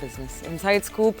business. Inside Scoop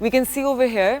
we can see over here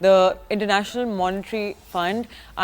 The International Monetary Fund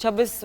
26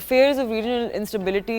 fears of regional instability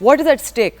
What is at stake?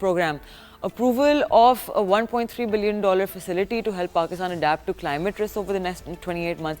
program, approval of a $1.3 billion facility to help Pakistan adapt to climate risks over the next 28 months.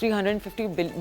$350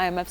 IMF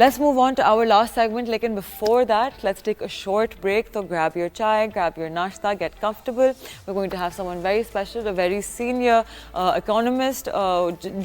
Let's move on to our last segment. Lekin before that, let's take a short break. So grab your chai, grab your nashta, get comfortable. We're going to have someone very special, a very senior economist,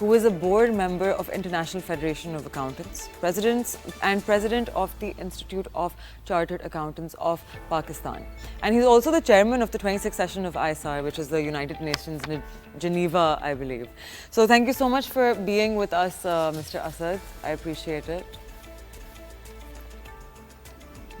who is a board member of International Federation of Accountants, president of the Institute of Chartered Accountants of Pakistan, and he's also the chairman of the 26th session of ISAR, which is the United Nations in Geneva, I believe. So thank you so much for being with us, Mr. Asad. I appreciate it.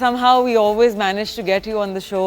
somehow we always manage to get you on the show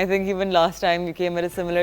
I think even last time you came at a similar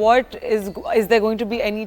what is there going to be any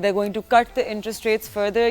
they're going to cut the interest rates further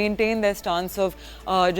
maintain their stance of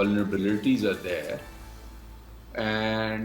vulnerabilities are there and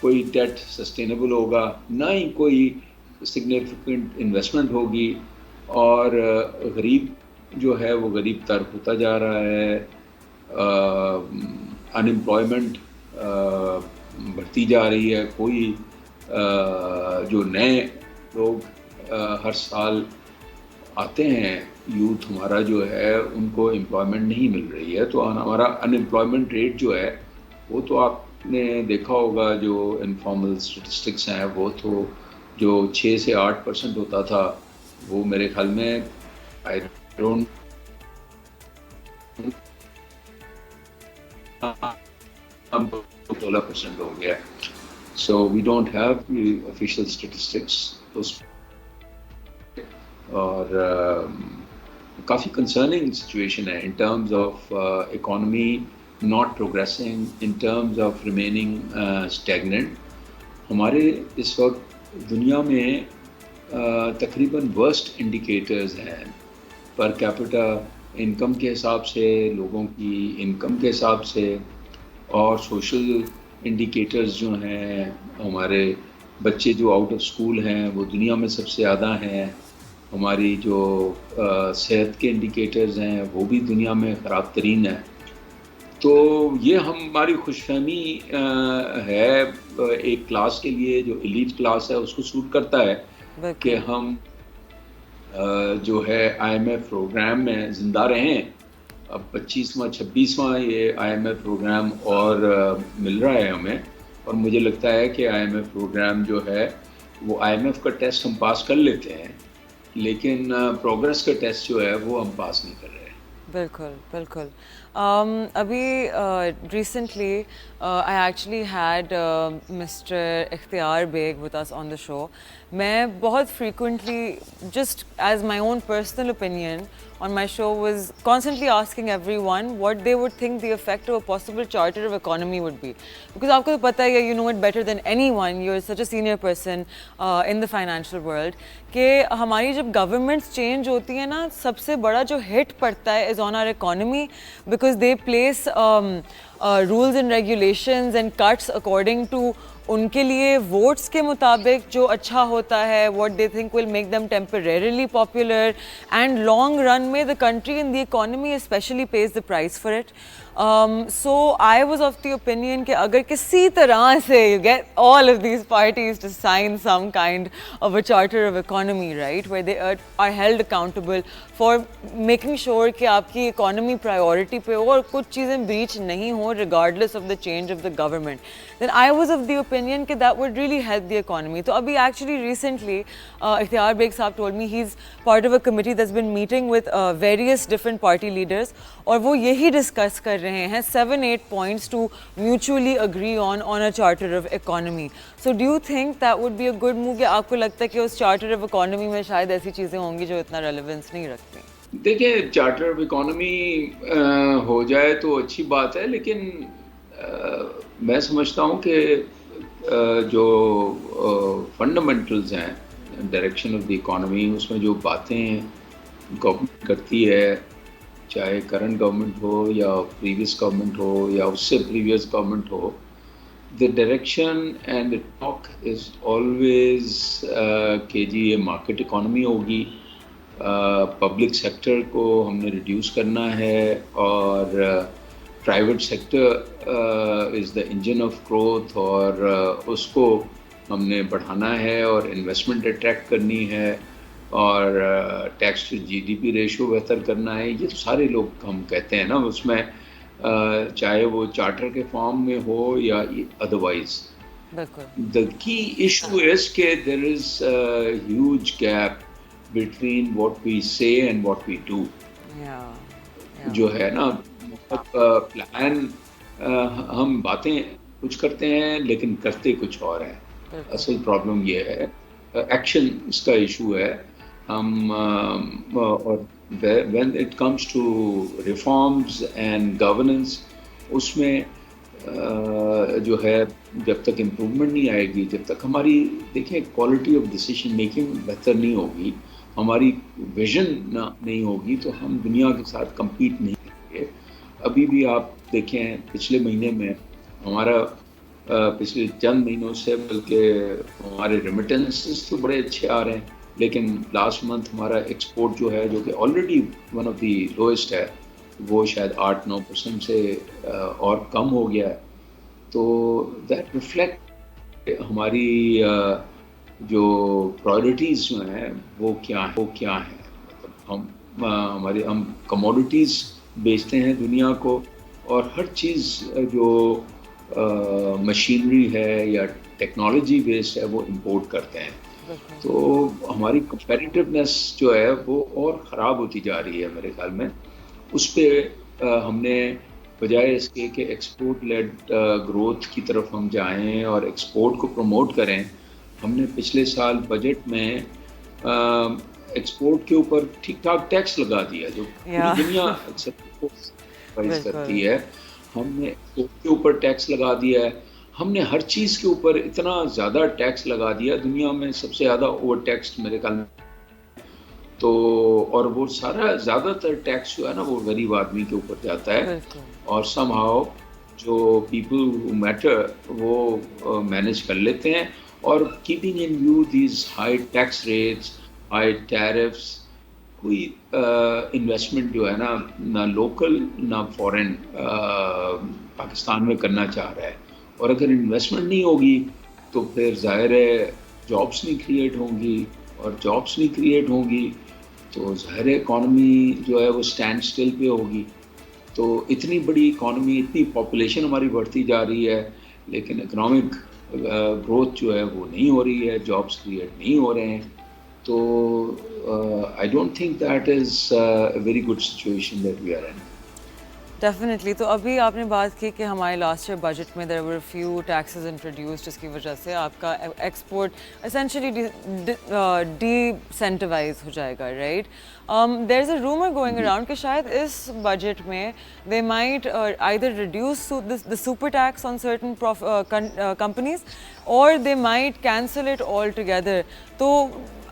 کوئی date sustainable ہوگا، نہ ہی کوئی significant investment ہوگی، اور غریب جو ہے وہ غریب تر ہوتا جا رہا ہے، انمپلائمنٹ بڑھتی جا رہی ہے، کوئی جو نئے لوگ ہر سال آتے ہیں، یوتھ ہمارا جو ہے ان کو امپلائمنٹ نہیں مل رہی ہے، تو ہمارا انمپلائمنٹ ریٹ جو ہے وہ تو آپ نے دیکھا ہوگا، جو انفارمل اسٹیٹسٹکس ہیں وہ تو جو 6 سے 8% ہوتا تھا، وہ میرے خیال میں آئی ڈونٹ 12% ہو گیا. So we don't have the official statistics. اور کافی کنسرننگ سچویشن ہے in terms of economy not progressing, in terms of remaining اسٹیگننٹ. ہمارے اس وقت دنیا میں تقریباً ورسٹ انڈیکیٹرز ہیں پر کیپٹا انکم کے حساب سے، لوگوں کی انکم کے حساب سے، اور سوشل انڈیکیٹرز جو ہیں، ہمارے بچے جو آؤٹ آف اسکول ہیں وہ دنیا میں سب سے زیادہ ہیں، ہماری جو صحت کے انڈیکیٹرز ہیں وہ بھی دنیا میں خراب ترین ہیں. تو یہ ہماری خوش فہمی ہے ایک کلاس کے لیے، جو ایلیٹ کلاس ہے اس کو سوٹ کرتا ہے کہ ہم جو ہے آئی ایم ایف پروگرام میں زندہ رہیں. اب 25واں 26واں یہ آئی ایم ایف پروگرام اور مل رہا ہے ہمیں، اور مجھے لگتا ہے کہ آئی ایم ایف پروگرام جو ہے وہ آئی ایم ایف کا ٹیسٹ ہم پاس کر لیتے ہیں، لیکن پروگرس کا ٹیسٹ جو ہے وہ ہم پاس نہیں کر رہے. بالکل بالکل. ابھی recently I actually had Mr Ikhtiar Baig with us on the show. میں بہت frequently just as my own personal opinion on my show was constantly asking everyone what they would think the effect of a possible charter of economy would be, because aapko to pata hai, you know it better than anyone, you're such a senior person in the financial world, کہ ہماری جب governments change ہوتی ہیں نا، سب سے بڑا جو hit پڑتا ہے is on our economy, because they place rules and regulations and cuts according to ان کے لیے ووٹس کے مطابق جو اچھا ہوتا ہے، what they think will make them temporarily popular, and long run میں the country and the economy especially pays the price for it. So I was of the opinion کہ اگر کسی طرح سے you get all of these parties to sign some kind of a charter of economy, right, where they are held accountable for making sure کہ آپ کی economy priority پہ ہو اور کچھ چیزیں بریچ نہیں ہوں regardless of the change of the government, then I was of the opinion کہ that would really help the economy. تو ابھی ایکچولی ریسنٹلی اختیار بیگ صاحب told me he is part of a committee that's been meeting with various different party leaders, اور وہ یہی discuss کر رہے ہیں 7-8 points to mutually agree on a charter of economy. So do you think that would be a good move, یا آپ کو لگتا ہے کہ اس charter of economy میں شاید ایسی چیزیں ہوں گی جو اتنا ریلیونس نہیں رکھتی؟ دیکھیں، چارٹر آف اکانومی ہو جائے تو اچھی بات ہے، لیکن میں سمجھتا ہوں کہ جو فنڈامنٹلز ہیں ڈائریکشن آف دی اکانومی، اس میں جو باتیں گورنمنٹ کرتی ہے، چاہے کرنٹ گورنمنٹ ہو یا پریویس گورنمنٹ ہو یا اس سے previous government who, the direction and the talk is always کہ جی یہ مارکیٹ اکانومی ہوگی، پبلک سیکٹر کو ہم نے ریڈیوس کرنا ہے، اور private sector is the engine of growth, اور اس کو ہم نے بڑھانا ہے اور انویسٹمنٹ اٹریکٹ کرنی ہے، اور tax to G D P ratio بہتر کرنا ہے. یہ تو سارے لوگ ہم کہتے ہیں نا اس میں، چاہے وہ چارٹر کے فارم میں ہو یا otherwise. The key issue is کہ there is a huge gap between what we say and what we do. جو ہے نا پلان، ہم باتیں کچھ کرتے ہیں لیکن کرتے کچھ اور ہیں. اصل پرابلم یہ ہے، ایکشن اس کا ایشو ہے. ہم اور when it comes to reforms and governance، اس میں جو ہے جب تک امپرومنٹ نہیں آئے گی، جب تک ہماری دیکھیں کوالٹی آف ڈیسیشن میکنگ بہتر نہیں ہوگی، ہماری ویژن نہیں ہوگی، تو ہم دنیا کے ساتھ کمپیٹ نہیں کریں گے. ابھی بھی آپ دیکھیں پچھلے مہینے میں ہمارا پچھلے چند مہینوں سے، بلکہ ہمارے ریمیٹنسز تو بڑے اچھے آ رہے ہیں، لیکن لاسٹ منتھ ہمارا ایکسپورٹ جو ہے، جو کہ already one of the lowest ہے، وہ شاید 8-9% سے اور کم ہو گیا ہے. تو دیٹ ریفلیکٹ ہماری جو پرائورٹیز جو ہیں وہ کیا ہیں. مطلب ہم کموڈیٹیز بیچتے ہیں دنیا کو، اور ہر چیز جو مشینری ہے یا ٹیکنالوجی بیسڈ ہے وہ امپورٹ کرتے ہیں. تو ہماری کمپیریٹیونیس جو ہے وہ اور خراب ہوتی جا رہی ہے میرے خیال میں. اس پہ ہم نے بجائے اس کے کہ ایکسپورٹ لیڈ گروتھ کی طرف ہم جائیں اور ایکسپورٹ کو پروموٹ کریں، ہم نے پچھلے سال بجٹ میں ایکسپورٹ کے اوپر ٹھیک ٹھاک ٹیکس لگا دیا، جو پوری دنیا ایکسپورٹ کرتی ہے. ہم نے ایکسپورٹ کے اوپر ٹیکس لگا دیا ہے. ہم نے ہر چیز کے اوپر اتنا زیادہ ٹیکس لگا دیا، دنیا میں سب سے زیادہ اوور ٹیکس میرے خیال میں. تو اور وہ سارا زیادہ تر ٹیکس جو ہے نا وہ غریب آدمی کے اوپر جاتا ہے، اور سم ہاؤ جو پیپل میٹر وہ مینیج کر لیتے ہیں. اور keeping in view these high tax rates, high tariffs, کوئی انویسٹمنٹ جو ہے نا، نہ لوکل نہ فورن پاکستان میں کرنا چاہ رہا ہے. اور اگر انویسٹمنٹ نہیں ہوگی تو پھر ظاہر ہے جابس نہیں کریٹ ہوں گی، اور جابس نہیں کریٹ ہوں گی تو ظاہر ہے اکانومی جو ہے وہ اسٹینڈ اسٹل پہ ہوگی. تو اتنی بڑی اکانومی، اتنی پاپولیشن ہماری بڑھتی جا رہی ہے، لیکن اکنامک گروتھ جو ہے وہ نہیں ہو رہی ہے، جابس کریٹ نہیں ہو رہے ہیں. تو I don't think that is a very good situation that we are in. Definitely. تو ابھی آپ نے بات کی کہ ہمارے لاسٹ ایئر بجٹ میں there were few taxes introduce, جس کی وجہ سے آپ کا ایکسپورٹ اسینشلی ڈی سینٹیوائز ہو جائے گا، right? There is a rumour going around کہ شاید اس بجٹ میں they might either reduce the super tax on certain companies or they might cancel it altogether. تو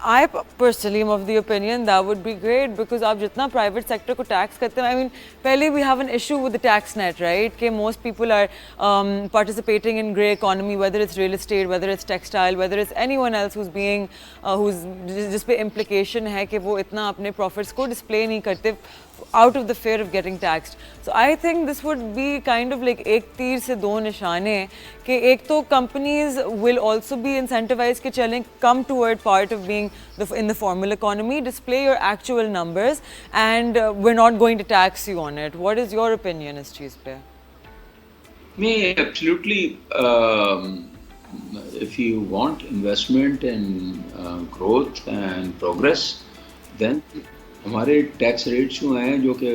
I personally am of the opinion that would be great, because آپ جتنا private sector کو tax کرتے ہیں, I mean, پہلے we have an issue with the tax net, right? کہ most people are participating in grey economy, whether it's real estate, whether it's textile, whether it's anyone else who's being جس پہ implication ہے کہ وہ اتنا اپنے profits کو display نہیں کرتے out of the fear of getting taxed. So I think this would be kind of like ایک تیر سے دو نشانے, کہ ایک تو companies will also be incentivized کہ چلیں come toward part of being in the formal economy, display your actual numbers and we're not going to tax you on it. What is your opinion اس چیز پہ؟ Absolutely. If you want investment and growth and progress, then ہمارے tax rates جو ہیں جو کہ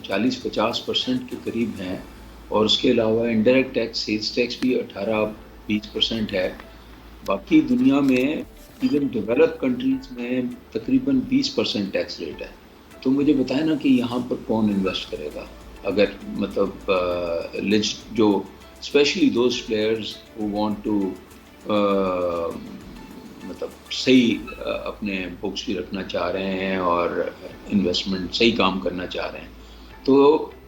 40-50% کے قریب ہیں, اور اس کے علاوہ انڈائریکٹ ٹیکس, سیلس ٹیکس بھی 18-20% ہے. باقی دنیا میں ایون ڈیولپ کنٹریز میں تقریباً 20% ٹیکس ریٹ ہے. تو مجھے بتائیں نا کہ یہاں پر کون انویسٹ کرے گا, اگر مطلب جو especially those players who want to مطلب صحیح اپنے بکس بھی رکھنا چاہ رہے ہیں اور انویسٹمنٹ صحیح کام کرنا چاہ رہے ہیں. تو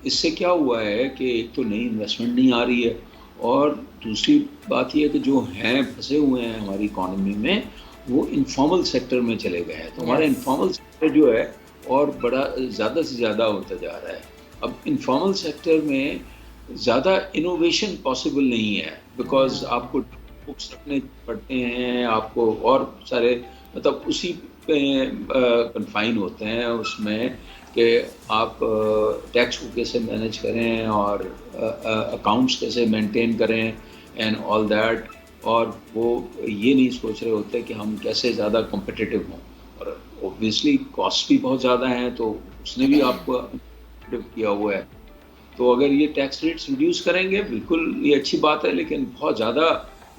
اس سے کیا ہوا ہے کہ ایک تو نئی انویسٹمنٹ نہیں آ رہی ہے, اور دوسری بات یہ ہے کہ جو ہیں پھنسے ہوئے ہیں ہماری اکانومی میں, وہ انفارمل سیکٹر میں چلے گئے ہیں. تو ہمارا انفارمل سیکٹر جو ہے اور بڑا زیادہ سے زیادہ ہوتا جا رہا ہے. اب انفارمل سیکٹر میں زیادہ انوویشن پاسبل نہیں ہے, بیکاز آپ کو بکس رکھنے پڑتے ہیں, آپ کو اور سارے مطلب اسی پہ کنفائن ہوتے ہیں اس میں, کہ آپ ٹیکس کو کیسے مینیج کریں اور اکاؤنٹس کیسے مینٹین کریں اینڈ آل دیٹ. اور وہ یہ نہیں سوچ رہے ہوتے کہ ہم کیسے زیادہ کمپٹیٹیو ہوں, اور اوبویسلی کاسٹ بھی بہت زیادہ ہیں, تو اس نے بھی آپ کو کیا ہوا ہے. تو اگر یہ ٹیکس ریٹس ریڈیوس کریں گے, بالکل یہ اچھی بات ہے, لیکن بہت زیادہ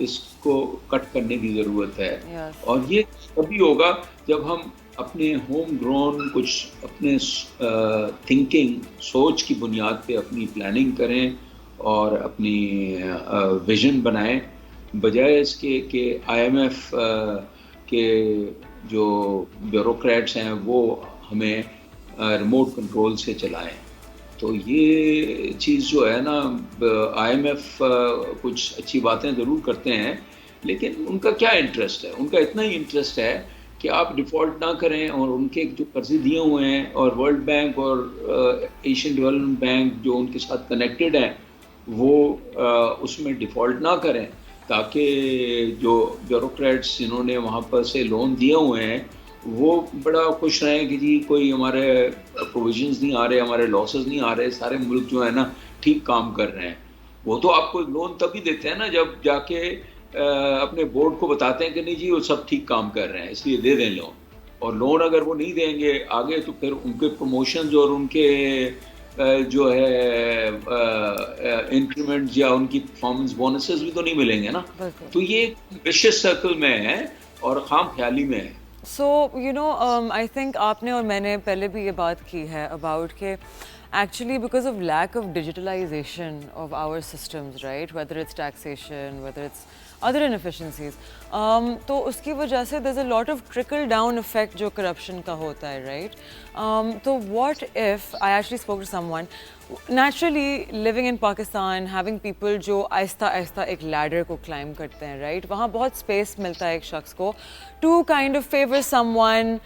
اس کو کٹ کرنے کی ضرورت ہے. اور یہ تبھی ہوگا جب ہم اپنے ہوم گرون کچھ اپنے تھنکنگ, سوچ کی بنیاد پہ اپنی پلاننگ کریں اور اپنی ویژن بنائیں, بجائے اس کے کہ IMF کے جو بیوروکریٹس ہیں وہ ہمیں ریموٹ کنٹرول سے چلائیں. تو یہ چیز جو ہے نا آئی ایم ایف کچھ اچھی باتیں ضرور کرتے ہیں لیکن ان کا کیا انٹرسٹ ہے؟ ان کا اتنا ہی انٹرسٹ ہے کہ آپ ڈیفالٹ نہ کریں اور ان کے جو قرضے دیے ہوئے ہیں اور ورلڈ بینک اور ایشین ڈیولپمنٹ بینک جو ان کے ساتھ کنیکٹڈ ہیں وہ اس میں ڈیفالٹ نہ کریں تاکہ جو بیوروکریٹس جنہوں نے وہاں پر سے لون دیے ہوئے ہیں وہ بڑا خوش رہیں کہ جی کوئی ہمارے پروویژنز نہیں آ رہے، ہمارے لاسز نہیں آ رہے، سارے ملک جو ہے نا ٹھیک کام کر رہے ہیں. وہ تو آپ کو لون تبھی دیتے ہیں نا جب جا کے اپنے بورڈ کو بتاتے ہیں کہ نہیں جی وہ سب ٹھیک کام کر رہے ہیں اس لیے دے دیں لون. اور لون اگر وہ نہیں دیں گے آگے تو پھر ان کے پروموشنز اور ان کے جو ہے انکریمنٹ یا ان کی پرفارمنس بونسز بھی تو نہیں ملیں گے نا. تو یہ ویشیس سرکل میں ہے اور خام خیالی میں ہے. So you know I think آپ نے اور میں نے پہلے بھی یہ بات کی ہے اباؤٹ کہ actually because of lack of digitalisation of our systems right whether it's taxation whether it's other inefficiencies تو اس کی وجہ سے there is a lot of trickle down effect جو کرپشن کا ہوتا ہے رائٹ. تو what if I actually spoke to someone naturally living in Pakistan having people جو آہستہ آہستہ ایک لیڈر کو کلائم کرتے ہیں رائٹ وہاں بہت اسپیس ملتا ہے ایک شخص کو to kind of fever some one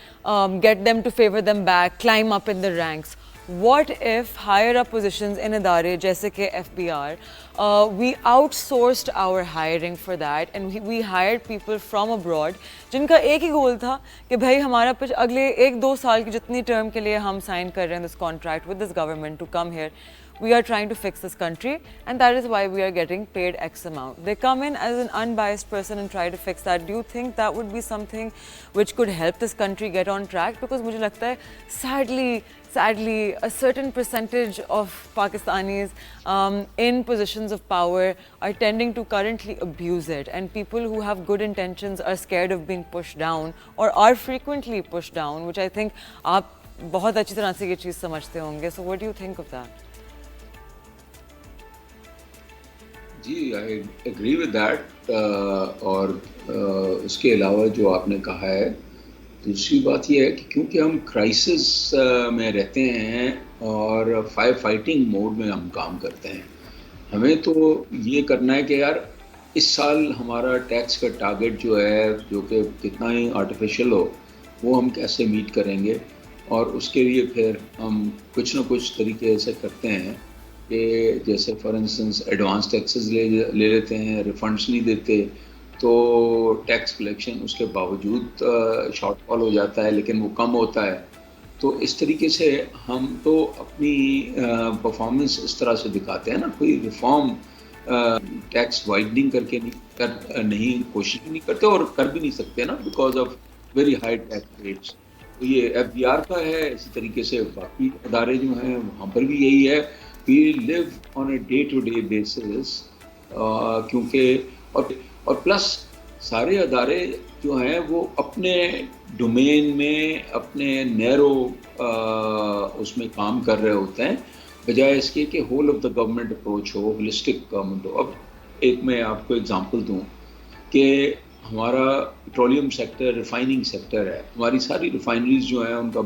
get them to fever them back climb up in the ranks. What if higher up positions in ادارے جیسے کہ FBR we out sourced our hiring for that and we hired people from abroad جن کا ایک ہی گول تھا کہ بھائی ہمارا اگلے 1-2 سال کی جتنی ٹرم کے لیے ہم سائن کر رہے ہیں this contract with this government to come here we are trying to fix this country and that is why we are getting paid X amount. They come in as an unbiased person and try to fix that. Do you think that would be something which could help this country get on track? Because mujhe lagta hai sadly a certain percentage of Pakistanis in positions of power are tending to currently abuse it, and people who have good intentions are scared of being pushed down or are frequently pushed down, which I think aap bahut achhi tarah se ye cheez samajhte honge. So what do you think of that? جی I agree with that. اور اس کے علاوہ جو آپ نے کہا ہے دوسری بات یہ ہے کہ کیونکہ ہم کرائسس میں رہتے ہیں اور فائر فائٹنگ موڈ میں ہم کام کرتے ہیں ہمیں تو یہ کرنا ہے کہ یار اس سال ہمارا ٹیکس کا ٹارگیٹ جو ہے جو کہ کتنا ہی آرٹیفیشیل ہو وہ ہم کیسے میٹ کریں گے. اور اس کے لیے پھر ہم کچھ نہ کچھ طریقے ایسے کرتے ہیں کہ جیسے فار انسٹنس ایڈوانس ٹیکسز لے لیتے ہیں ریفنڈس نہیں دیتے تو ٹیکس کلیکشن اس کے باوجود شارٹ فال ہو جاتا ہے لیکن وہ کم ہوتا ہے. تو اس طریقے سے ہم تو اپنی پرفارمنس اس طرح سے دکھاتے ہیں نا. کوئی ریفارم ٹیکس وائڈنگ کر کے نہیں کوشش نہیں کرتے اور کر بھی نہیں سکتے نا because of very high tax rates. تو یہ FBR کا ہے. اسی طریقے سے باقی ادارے جو ہیں وہاں پر بھی یہی ہے. We live on a day-to-day basis کیونکہ اور پلس سارے ادارے جو ہیں وہ اپنے ڈومین میں اپنے نیرو اس میں کام کر رہے ہوتے ہیں بجائے اس کے کہ whole of the government approach ہو ہولسٹک گورنمنٹ ہو. اب ایک میں آپ کو اگزامپل دوں کہ ہمارا پیٹرولیم سیکٹر ریفائننگ سیکٹر ہے. ہماری ساری ریفائنریز جو ہیں ان کا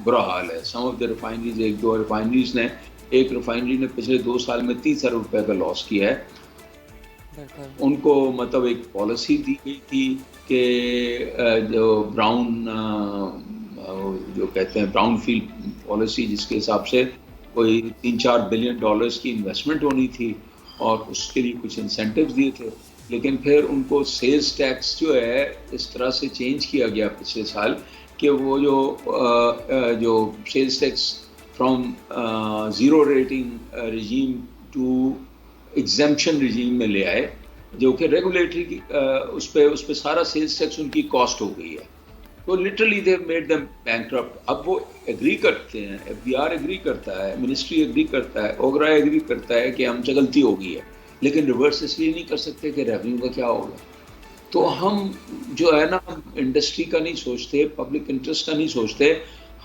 برا حال ہے. سم آف دا ریفائنریز 1-2 ریفائنریز نے ایک ریفائنری نے پچھلے 2 سال میں 30 ارب روپے کا لاس کیا ہے. ان کو مطلب ایک پالیسی دی گئی تھی کہ جو براؤن جو کہتے ہیں براؤن فیلڈ پالیسی جس کے حساب سے کوئی $3-4 بلین کی انویسٹمنٹ ہونی تھی اور اس کے لیے کچھ انسینٹیوز دیے تھے. لیکن پھر ان کو سیلز ٹیکس جو ہے اس طرح سے چینج کیا گیا پچھلے سال کہ وہ جو sales tax from zero rating regime to exemption regime میں لے آئے جو کہ ریگولیٹری کی اس پہ سارا سیلز ٹیکس ان کی کاسٹ ہو گئی ہے. تو literally they made them bankrupt. اب وہ ایگری کرتے ہیں FBR ایگری کرتا ہے منسٹری ایگری کرتا ہے اوگرا ایگری کرتا ہے کہ ہم سے غلطی ہو گئی ہے لیکن ریورس اس لیے نہیں کر سکتے کہ ریونیو کا کیا ہوگا. تو ہم جو ہے نا انڈسٹری کا نہیں سوچتے پبلک انٹرسٹ کا نہیں سوچتے.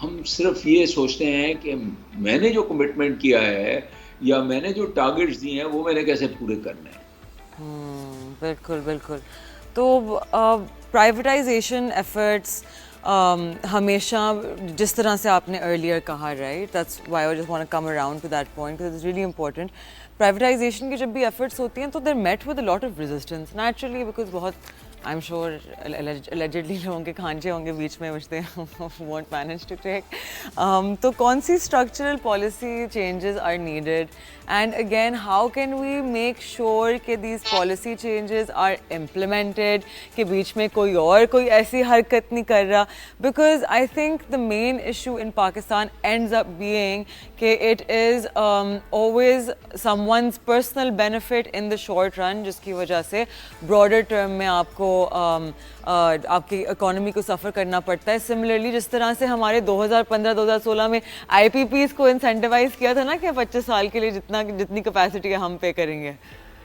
ہم صرف یہ سوچتے ہیں کہ میں نے جو کمٹمنٹ کیا ہے یا میں نے جو ٹارگیٹس دیے ہیں وہ میں نے کیسے پورے کرنے ہیں. بالکل بالکل. تو پرائیویٹائزیشن ایفرٹس ہمیشہ جس طرح سے آپ نے ارلیئر کہا right that's why I just want to come around to that point because it's really important. Privatisation کی جب بھی ایفرٹس ہوتی ہیں تو there met with a lot of resistance naturally because بہت آئی ایم شیور اللیجڈلی لوگوں کے کھانچے ہوں گے بیچ میں بچتے وونٹ مینیج ٹو ٹیک. تو کون سی structural policy changes are needed and again how can we make sure کہ these policy changes are implemented کہ بیچ میں کوئی ایسی حرکت نہیں کر رہا because I think the main issue in Pakistan ends up being کہ it is always someone's personal benefit in the short run جس کی وجہ سے براڈر ٹرم میں آپ کو آپ کی اکانومی کو سفر کرنا پڑتا ہے. سملرلی جس طرح سے ہمارے 2015-2016 میں آئی پی پیز کو انسینٹیوائز کیا تھا نا کہ 25 سال کے لیے جتنی کیپیسٹی ہے ہم پے کریں گے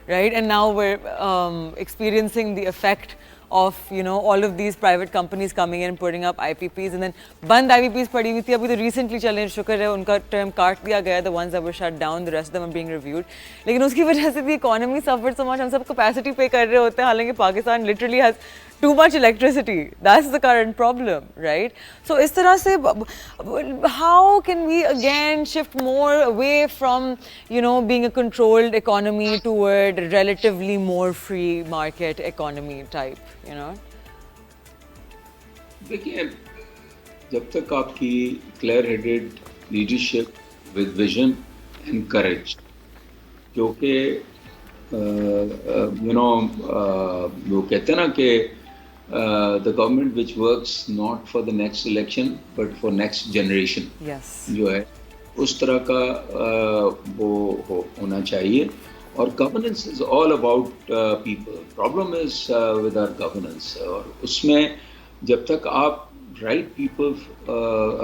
right and now we're experiencing the effect of all of these private companies coming in and putting up IPPs and then بند IPPs پڑی ہوئی تھی ابھی تو ریسنٹلی چلے شکر ہے ان کا ٹرم کاٹ دیا گیا the ones that were shut down the rest of them are being reviewed لیکن اس کی وجہ سے بھی اکانومی suffered so much ہم سب کیپیسٹی پے کر رہے ہوتے ہیں حالانکہ Pakistan literally has too much electricity. That's the current problem, right? So اس طرح سے how can we again shift more away from being a controlled economy toward relatively more free market economy type, دیکھیے جب تک آپ کی clear headed leadership with vision and courage جو کہ وہ کہتے ہیں نا کہ the government which works not for the next election but for next generation جو ہے اس طرح کا وہ ہونا چاہیے. اور governance is all about people. Problem is with our governance. اور اس میں جب تک آپ right people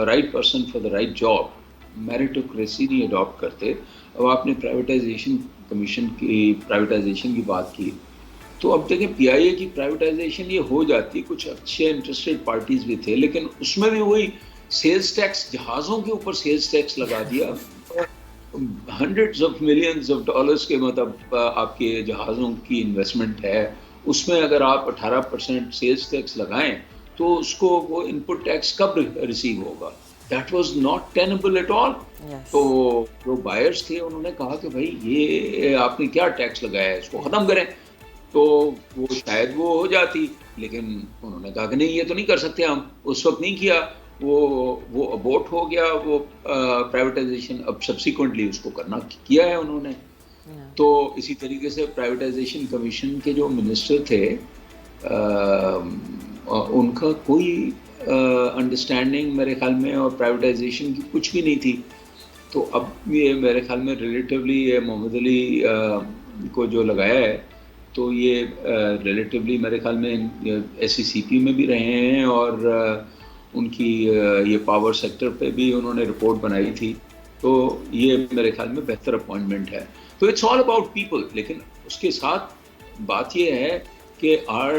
right person for the right job meritocracy نہیں adopt کرتے. اب آپ نے پرائیویٹائزیشن کمیشن کی پرائیویٹائزیشن کی بات کی تو اب دیکھیں پی آئی اے کی پرائیویٹائزیشن یہ ہو جاتی, کچھ اچھے انٹرسٹیڈ پارٹیز بھی تھے لیکن اس میں بھی وہی سیلز ٹیکس, جہازوں کے اوپر سیلز ٹیکس لگا دیا, hundreds of millions of dollars کے مطلب آپ کے جہازوں کی انویسٹمنٹ ہے, اس میں اگر آپ 18% سیلز ٹیکس لگائیں تو اس کو وہ ان پٹ ٹیکس کب ریسیو ہوگا؟ That was not tenable at all. تو جو بائرس تھے انہوں نے کہا کہ بھائی یہ آپ نے کیا ٹیکس لگایا ہے, اس کو ختم کریں. تو وہ شاید وہ ہو جاتی لیکن انہوں نے کہا کہ نہیں یہ تو نہیں کر سکتے ہم, اس وقت نہیں کیا, وہ ابورٹ ہو گیا وہ پرائیویٹائزیشن. اب سبسیکوئنٹلی اس کو کرنا کیا ہے انہوں نے. تو اسی طریقے سے پرائیویٹائزیشن کمیشن کے جو منسٹر تھے ان کا کوئی انڈرسٹینڈنگ میرے خیال میں اور پرائیویٹائزیشن کی کچھ بھی نہیں تھی. تو اب یہ میرے خیال میں ریلیٹیولی یہ محمد علی کو جو لگایا ہے تو یہ ریلیٹیولی میرے خیال میں ایس سی سی پی میں بھی رہے ہیں اور ان کی یہ پاور سیکٹر پہ بھی انہوں نے رپورٹ بنائی تھی. تو یہ میرے خیال میں بہتر اپوائنٹمنٹ ہے. تو اٹس آل اباؤٹ پیپل. لیکن اس کے ساتھ بات یہ ہے کہ are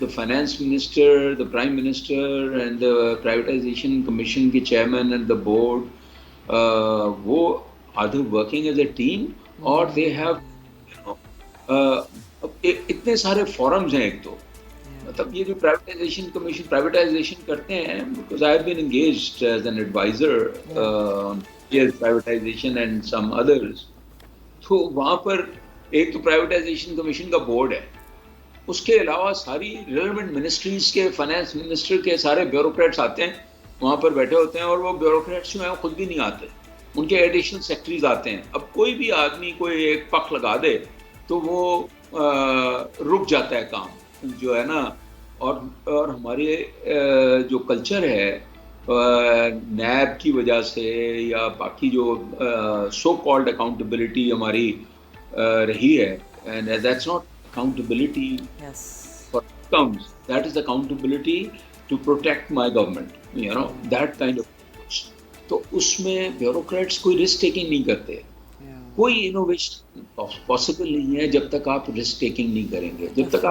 the finance minister, the prime minister and the privatisation commission کے چیئرمین اینڈ دا بورڈ وہ are they working as a team اور دے ہیو اتنے سارے فورمز ہیں. ایک تو مطلب یہ جو پرائیویٹائزیشن کمیشن پرائیویٹائزیشن کرتے ہیں because I have been engaged as an adviser on privatisation and some others. تو وہاں پر ایک تو پرائیویٹائزیشن کمیشن کا بورڈ ہے, اس کے علاوہ ساری ریلیونٹ منسٹریز کے فائنانس منسٹر کے سارے بیوروکریٹس آتے ہیں وہاں پر بیٹھے ہوتے ہیں اور وہ بیوروکریٹس جو ہیں خود بھی نہیں آتے, ان کے ایڈیشنل سیکرٹریز آتے ہیں. اب کوئی بھی آدمی کوئی ایک پک لگا دے تو وہ رک جاتا ہے کام جو ہے نا. اور ہمارے جو کلچر ہے نیب کی وجہ سے یا باقی جو سو کالڈ اکاؤنٹیبلٹی ہماری رہی ہے, and that's not accountability for outcomes, that is accountability to protect my government, you know that kind of. تو اس میں بیوروکریٹس کوئی رسک ٹیکنگ نہیں کرتے, کوئی انوویشن پاسبل نہیں ہے جب تک آپ رسک ٹیکنگ نہیں کریں گے, جب تک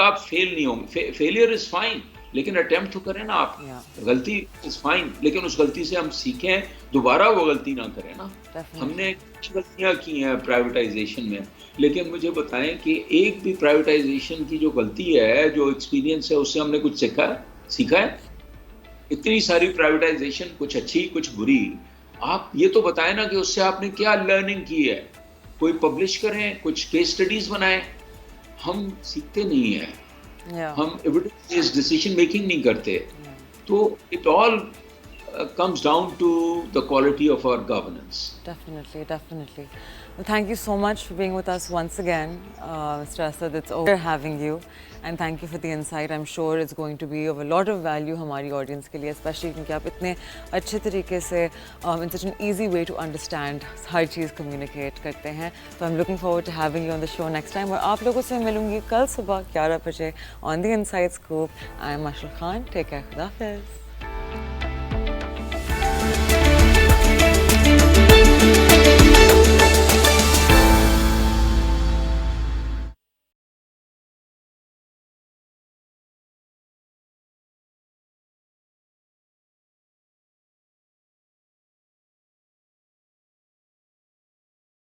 آپ فیل نہیں ہوں گے. فیلئر از فائن لیکن اٹیمپٹ تو کریں نا آپ. غلطی از فائن لیکن اس غلطی سے ہم سیکھیں, دوبارہ وہ غلطی نہ کریں نا. ہم نے کچھ غلطیاں کی ہیں پرائیویٹائزیشن میں, لیکن مجھے بتائیں کہ ایک بھی پرائیویٹائزیشن کی جو غلطی ہے, جو ایکسپیرینس ہے, اس سے ہم نے کچھ سیکھا ہے؟ سیکھا ہے. اتنی ساری پرائیویٹائزیشن, کچھ اچھی کچھ بری, آپ یہ تو بتائیں نا کہ اس سے آپ نے کیا لرننگ کی ہے. کوئی پبلش کریں, کچھ کیس اسٹڈیز بنائیں. ہم سیکھتے نہیں ہیں, ہم ایویڈنس بیسڈ ڈیسیژن میکنگ نہیں کرتے. تو it all comes down to the quality of our governance. Definitely, definitely. Well, thank you so much for being with us once again, Mr. Asad. It's over having you, and thank you for the insight. I'm sure it's going to be of a lot of value ہماری audience کے لیے, especially کیونکہ آپ اتنے اچھے طریقے سے in such an easy way to understand ہر چیز communicate کرتے ہیں. So I'm looking forward to having you on the show next time. اور آپ لوگوں سے ملوں گی کل صبح 11 بجے on the Inside Scoop. I'm Mashal Khan. Take care. خدا حافظ.